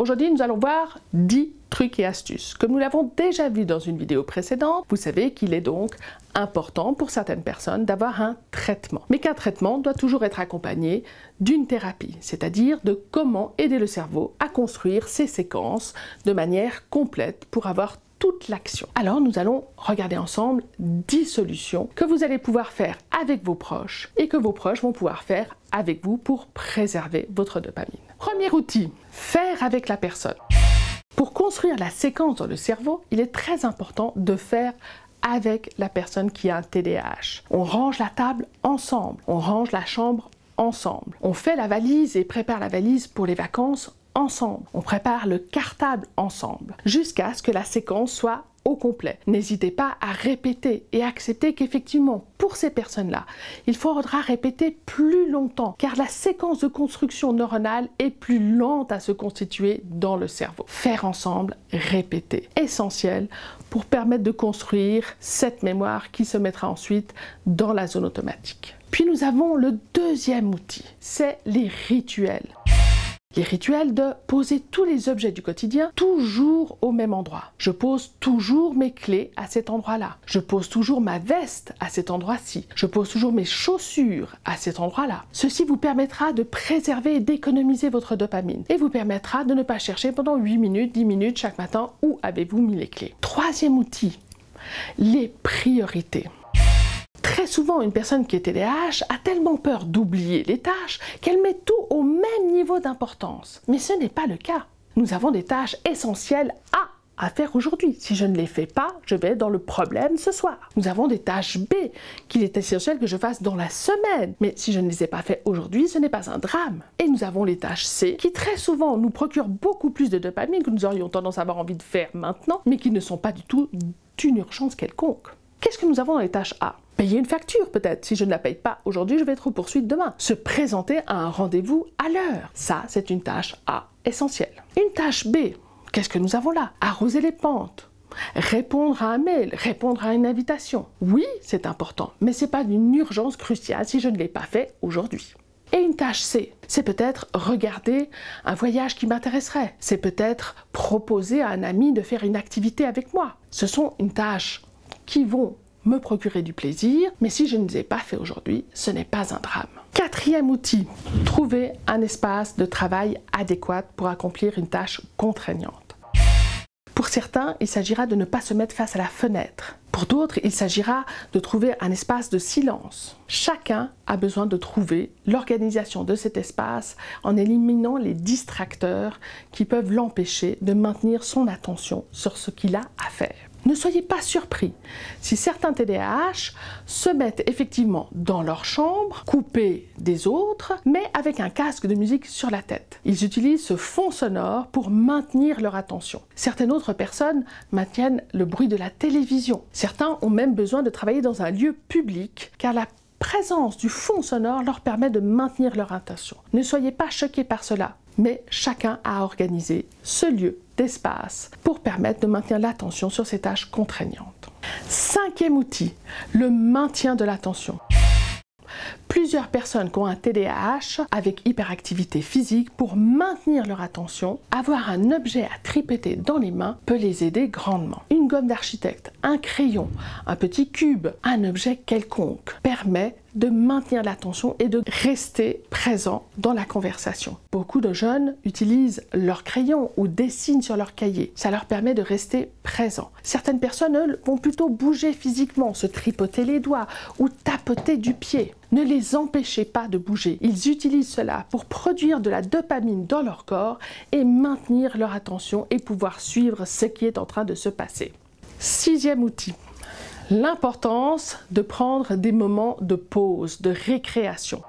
Aujourd'hui, nous allons voir 10 trucs et astuces. Comme nous l'avons déjà vu dans une vidéo précédente, vous savez qu'il est donc important pour certaines personnes d'avoir un traitement. Mais qu'un traitement doit toujours être accompagné d'une thérapie, c'est-à-dire de comment aider le cerveau à construire ses séquences de manière complète pour avoir toute l'action. Alors nous allons regarder ensemble 10 solutions que vous allez pouvoir faire avec vos proches et que vos proches vont pouvoir faire avec vous pour préserver votre dopamine. Premier outil, faire avec la personne. Pour construire la séquence dans le cerveau, il est très important de faire avec la personne qui a un TDAH. On range la table ensemble, on range la chambre ensemble, on fait la valise et prépare la valise pour les vacances ensemble, on prépare le cartable ensemble, jusqu'à ce que la séquence soit au complet. N'hésitez pas à répéter et accepter qu'effectivement, pour ces personnes-là, il faudra répéter plus longtemps, car la séquence de construction neuronale est plus lente à se constituer dans le cerveau. Faire ensemble, répéter, essentiel pour permettre de construire cette mémoire qui se mettra ensuite dans la zone automatique. Puis nous avons le deuxième outil, c'est les rituels. Les rituels de poser tous les objets du quotidien toujours au même endroit. Je pose toujours mes clés à cet endroit-là. Je pose toujours ma veste à cet endroit-ci. Je pose toujours mes chaussures à cet endroit-là. Ceci vous permettra de préserver et d'économiser votre dopamine et vous permettra de ne pas chercher pendant 8 minutes, 10 minutes chaque matin où avez-vous mis les clés. Troisième outil, les priorités. Très souvent, une personne qui est TDAH a tellement peur d'oublier les tâches qu'elle met tout au même niveau d'importance. Mais ce n'est pas le cas. Nous avons des tâches essentielles à faire aujourd'hui. Si je ne les fais pas, je vais dans le problème ce soir. Nous avons des tâches B qu'il est essentiel que je fasse dans la semaine. Mais si je ne les ai pas fait aujourd'hui, ce n'est pas un drame. Et nous avons les tâches C qui très souvent nous procurent beaucoup plus de dopamine que nous aurions tendance à avoir envie de faire maintenant, mais qui ne sont pas du tout d'une urgence quelconque. Qu'est-ce que nous avons dans les tâches A? Payer une facture peut-être. Si je ne la paye pas aujourd'hui, je vais être aux poursuites demain. Se présenter à un rendez-vous à l'heure. Ça, c'est une tâche A essentielle. Une tâche B, qu'est-ce que nous avons là? Arroser les plantes. Répondre à un mail, répondre à une invitation. Oui, c'est important, mais ce n'est pas d'une urgence cruciale si je ne l'ai pas fait aujourd'hui. Et une tâche C, c'est peut-être regarder un voyage qui m'intéresserait. C'est peut-être proposer à un ami de faire une activité avec moi. Ce sont une tâche qui vont me procurer du plaisir, mais si je ne les ai pas fait aujourd'hui, ce n'est pas un drame. Quatrième outil, trouver un espace de travail adéquat pour accomplir une tâche contraignante. Pour certains, il s'agira de ne pas se mettre face à la fenêtre. Pour d'autres, il s'agira de trouver un espace de silence. Chacun a besoin de trouver l'organisation de cet espace en éliminant les distracteurs qui peuvent l'empêcher de maintenir son attention sur ce qu'il a à faire. Ne soyez pas surpris si certains TDAH se mettent effectivement dans leur chambre, coupés des autres, mais avec un casque de musique sur la tête. Ils utilisent ce fond sonore pour maintenir leur attention. Certaines autres personnes maintiennent le bruit de la télévision. Certains ont même besoin de travailler dans un lieu public car la présence du fond sonore leur permet de maintenir leur attention. Ne soyez pas choqués par cela, mais chacun a organisé ce lieu d'espace pour permettre de maintenir l'attention sur ces tâches contraignantes. Cinquième outil, le maintien de l'attention. Plusieurs personnes qui ont un TDAH avec hyperactivité physique, pour maintenir leur attention, avoir un objet à tripoter dans les mains peut les aider grandement. Une gomme d'architecte, un crayon, un petit cube, un objet quelconque permet de maintenir l'attention et de rester présent dans la conversation. Beaucoup de jeunes utilisent leur crayon ou dessinent sur leur cahier. Ça leur permet de rester présent. Certaines personnes, elles, vont plutôt bouger physiquement, se tripoter les doigts ou tapoter du pied. Ne les empêchez pas de bouger. Ils utilisent cela pour produire de la dopamine dans leur corps et maintenir leur attention et pouvoir suivre ce qui est en train de se passer. Sixième outil. L'importance de prendre des moments de pause, de récréation.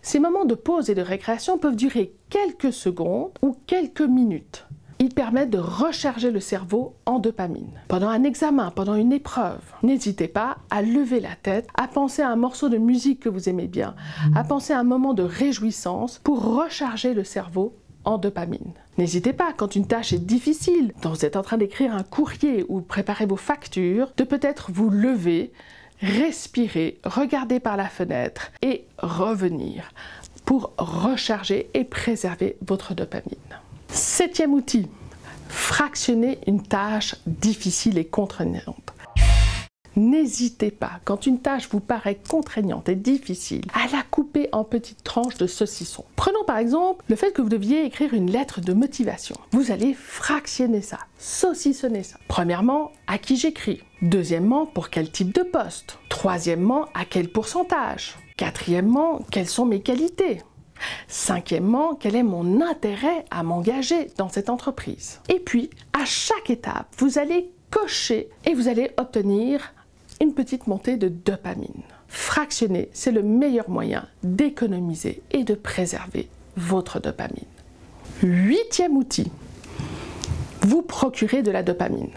Ces moments de pause et de récréation peuvent durer quelques secondes ou quelques minutes. Ils permettent de recharger le cerveau en dopamine. Pendant un examen, pendant une épreuve, n'hésitez pas à lever la tête, à penser à un morceau de musique que vous aimez bien, à penser à un moment de réjouissance pour recharger le cerveau en dopamine. N'hésitez pas, quand une tâche est difficile, quand vous êtes en train d'écrire un courrier ou préparer vos factures, de peut-être vous lever, respirer, regarder par la fenêtre et revenir pour recharger et préserver votre dopamine. 7e outil, fractionner une tâche difficile et contraignante. N'hésitez pas, quand une tâche vous paraît contraignante et difficile, à la couper en petites tranches de saucisson. Prenons par exemple le fait que vous deviez écrire une lettre de motivation. Vous allez fractionner ça, saucissonner ça. Premièrement, à qui j'écris? Deuxièmement, pour quel type de poste? Troisièmement, à quel pourcentage? Quatrièmement, quelles sont mes qualités? Cinquièmement, quel est mon intérêt à m'engager dans cette entreprise? Et puis, à chaque étape, vous allez cocher et vous allez obtenir une petite montée de dopamine. Fractionner, c'est le meilleur moyen d'économiser et de préserver votre dopamine. 8e outil, vous procurez de la dopamine.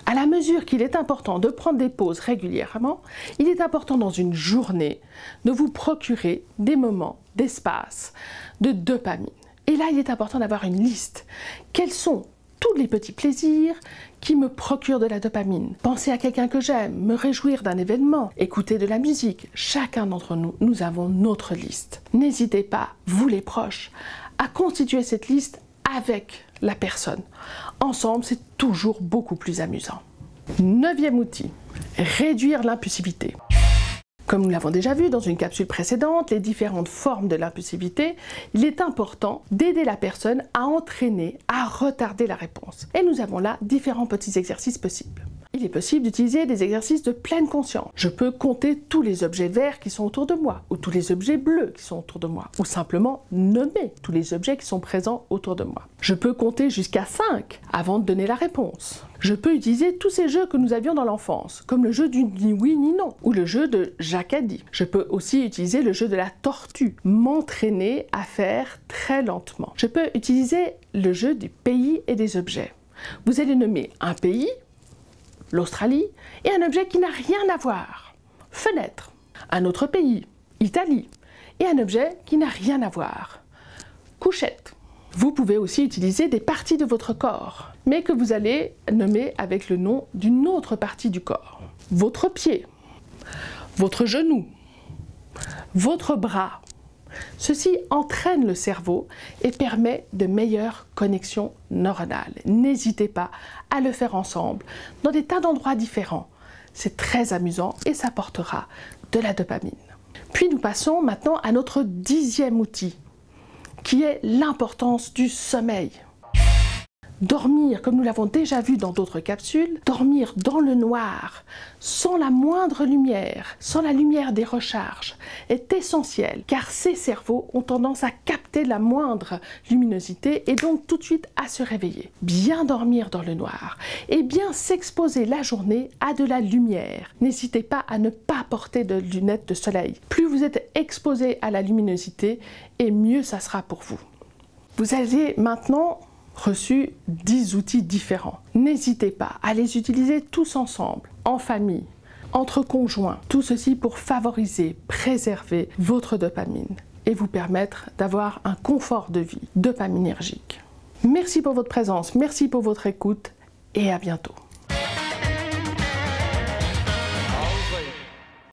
À la mesure qu'il est important de prendre des pauses régulièrement, il est important dans une journée de vous procurer des moments d'espace, de dopamine. Et là, il est important d'avoir une liste. Quels sont tous les petits plaisirs qui me procurent de la dopamine? Penser à quelqu'un que j'aime, me réjouir d'un événement, écouter de la musique. Chacun d'entre nous, nous avons notre liste. N'hésitez pas, vous les proches, à constituer cette liste avec la personne. Ensemble, c'est toujours beaucoup plus amusant. 9e outil, réduire l'impulsivité. Comme nous l'avons déjà vu dans une capsule précédente, les différentes formes de l'impulsivité, il est important d'aider la personne à entraîner, à retarder la réponse. Et nous avons là différents petits exercices possibles. Il est possible d'utiliser des exercices de pleine conscience. Je peux compter tous les objets verts qui sont autour de moi, ou tous les objets bleus qui sont autour de moi, ou simplement nommer tous les objets qui sont présents autour de moi. Je peux compter jusqu'à 5 avant de donner la réponse. Je peux utiliser tous ces jeux que nous avions dans l'enfance, comme le jeu du ni oui ni non, ou le jeu de Jacques a dit. Je peux aussi utiliser le jeu de la tortue, m'entraîner à faire très lentement. Je peux utiliser le jeu du pays et des objets. Vous allez nommer un pays, l'Australie, et un objet qui n'a rien à voir, fenêtre. Un autre pays, Italie, et un objet qui n'a rien à voir, couchette. Vous pouvez aussi utiliser des parties de votre corps, mais que vous allez nommer avec le nom d'une autre partie du corps. Votre pied, votre genou, votre bras. Ceci entraîne le cerveau et permet de meilleures connexions neuronales. N'hésitez pas à le faire ensemble dans des tas d'endroits différents. C'est très amusant et ça apportera de la dopamine. Puis nous passons maintenant à notre 10e outil, qui est l'importance du sommeil. Dormir, comme nous l'avons déjà vu dans d'autres capsules, dormir dans le noir, sans la moindre lumière, sans la lumière des recharges, est essentiel car ces cerveaux ont tendance à capter la moindre luminosité et donc tout de suite à se réveiller. Bien dormir dans le noir et bien s'exposer la journée à de la lumière. N'hésitez pas à ne pas porter de lunettes de soleil. Plus vous êtes exposé à la luminosité et mieux ça sera pour vous. Vous avez maintenant reçu 10 outils différents. N'hésitez pas à les utiliser tous ensemble, en famille, entre conjoints. Tout ceci pour favoriser, préserver votre dopamine et vous permettre d'avoir un confort de vie dopaminergique. Merci pour votre présence, merci pour votre écoute et à bientôt.